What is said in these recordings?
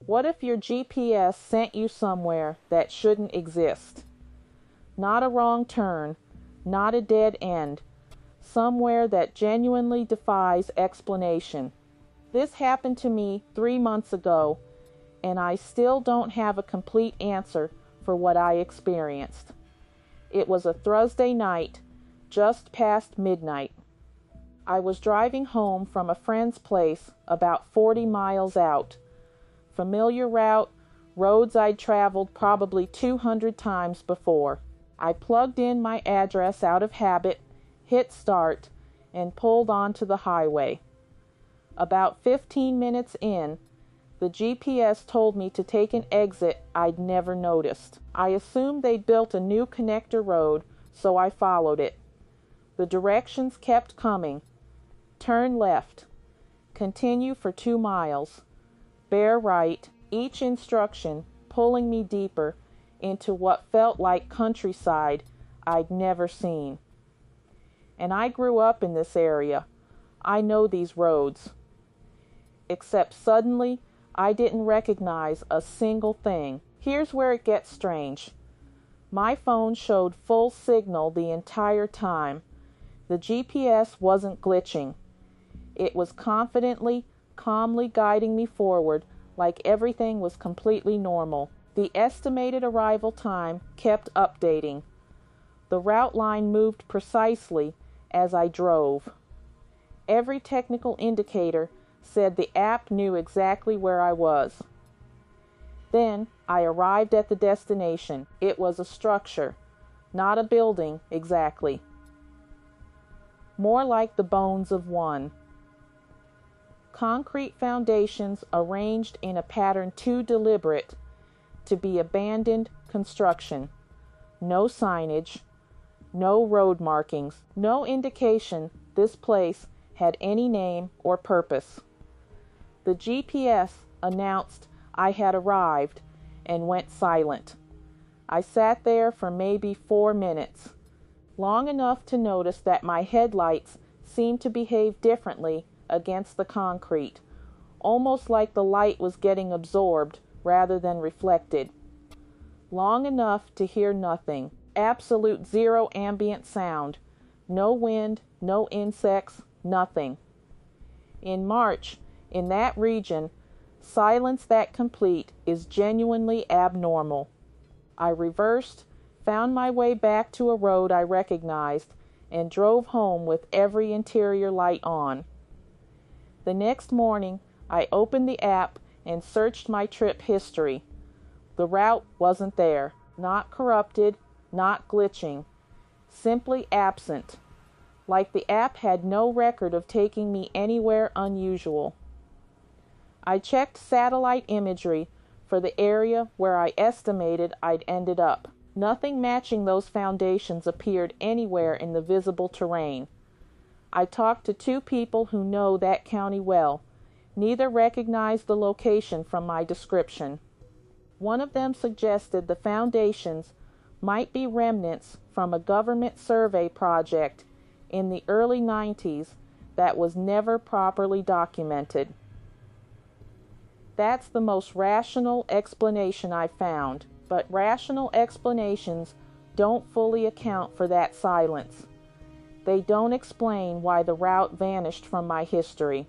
What if your GPS sent you somewhere that shouldn't exist? Not a wrong turn, not a dead end, somewhere that genuinely defies explanation. This happened to me 3 months ago, and I still don't have a complete answer for what I experienced. It was a Thursday night, just past midnight. I was driving home from a friend's place about 40 miles out. Familiar route, roads I'd traveled probably 200 times before. I plugged in my address out of habit, hit start, and pulled onto the highway. About 15 minutes in, the GPS told me to take an exit I'd never noticed. I assumed they'd built a new connector road, so I followed it. The directions kept coming. Turn left. Continue for 2 miles. Bear right, each instruction pulling me deeper into what felt like countryside I'd never seen. And I grew up in this area. I know these roads. Except suddenly, I didn't recognize a single thing. Here's where it gets strange. My phone showed full signal the entire time. The GPS wasn't glitching. It was confidently, calmly guiding me forward like everything was completely normal. The estimated arrival time kept updating. The route line moved precisely as I drove. Every technical indicator said the app knew exactly where I was. Then I arrived at the destination. It was a structure, not a building exactly. More like the bones of one. Concrete foundations arranged in a pattern too deliberate to be abandoned construction. No signage, no road markings, no indication this place had any name or purpose. The GPS announced I had arrived and went silent. I sat there for maybe 4 minutes, long enough to notice that my headlights seemed to behave differently against the concrete, almost like the light was getting absorbed rather than reflected. Long enough to hear nothing, absolute zero ambient sound, no wind, no insects, nothing. In March, in that region, silence that complete is genuinely abnormal. I reversed, found my way back to a road I recognized, and drove home with every interior light on. The next morning, I opened the app and searched my trip history. The route wasn't there, not corrupted, not glitching, simply absent, like the app had no record of taking me anywhere unusual. I checked satellite imagery for the area where I estimated I'd ended up. Nothing matching those foundations appeared anywhere in the visible terrain. I talked to 2 people who know that county well. Neither recognized the location from my description. One of them suggested the foundations might be remnants from a government survey project in the early 90s that was never properly documented. That's the most rational explanation I found, but rational explanations don't fully account for that silence. They don't explain why the route vanished from my history.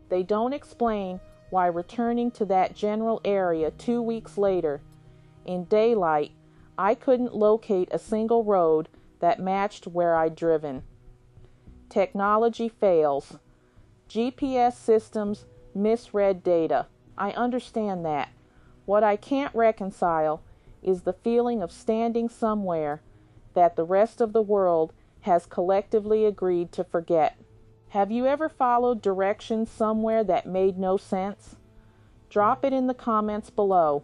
They don't explain why returning to that general area 2 weeks later, in daylight, I couldn't locate a single road that matched where I'd driven. Technology fails. GPS systems misread data. I understand that. What I can't reconcile is the feeling of standing somewhere that the rest of the world has collectively agreed to forget. Have you ever followed directions somewhere that made no sense? Drop it in the comments below.